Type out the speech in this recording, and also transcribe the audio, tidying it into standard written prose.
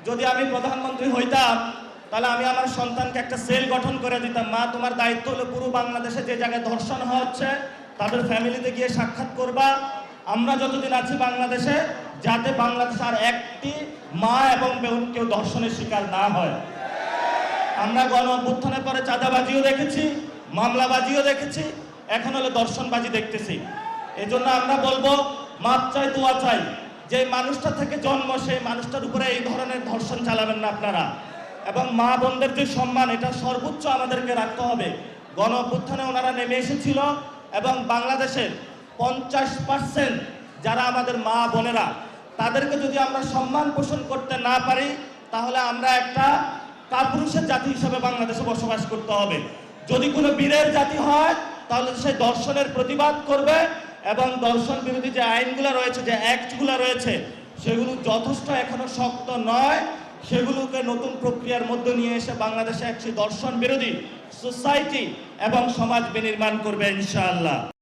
যদি আমি প্রধানমন্ত্রী হইতাম তাহলে আমি আমার সন্তানকে একটা সেল গঠন করে দিতাম, মা তোমার দায়িত্ব হলো পুরো বাংলাদেশে যে জায়গায় ধর্ষণ হচ্ছে তাদের ফ্যামিলিতে গিয়ে সাক্ষাৎ করবা। আমরা যতদিন আছি বাংলাদেশে, যাতে বাংলাদেশে আর একটি মা এবং বোন কেউ ধর্ষণের শিকার না হয়। আমরা গণ অভ্যুত্থানের পরে চাঁদাবাজিও দেখেছি, মামলাবাজিও দেখেছি, এখন হলো ধর্ষণবাজি দেখতেছি। এই জন্য আমরা বলবো, মাপ চাই দোয়া চাই, যে মানুষটা থেকে জন্ম সেই মানুষটার উপরে এই ধরনের ধর্ষণ চালাবেন না আপনারা। এবং মা বোনদের যে সম্মান, এটা সর্বোচ্চ আমাদেরকে রাখতে হবে। গণ অভ্যুত্থানে ওনারা নেমে এসেছিল এবং বাংলাদেশের 50% যারা আমাদের মা বোনেরা, তাদেরকে যদি আমরা সম্মান পোষণ করতে না পারি, তাহলে আমরা একটা কাপুরুষের জাতি হিসেবে বাংলাদেশে বসবাস করতে হবে। যদি কোনো বীরের জাতি হয় তাহলে সেই দর্শনের প্রতিবাদ করবে এবং দর্শন বিরোধী যে আইনগুলো রয়েছে, যে অ্যাক্টগুলো রয়েছে, সেগুলো যথেষ্ট এখনো শক্ত নয়। সেগুলোকে নতুন প্রক্রিয়ার মধ্যে নিয়ে এসে বাংলাদেশে একটি দর্শন বিরোধী সোসাইটি এবং সমাজ বিনির্মাণ করবে ইনশাআল্লাহ।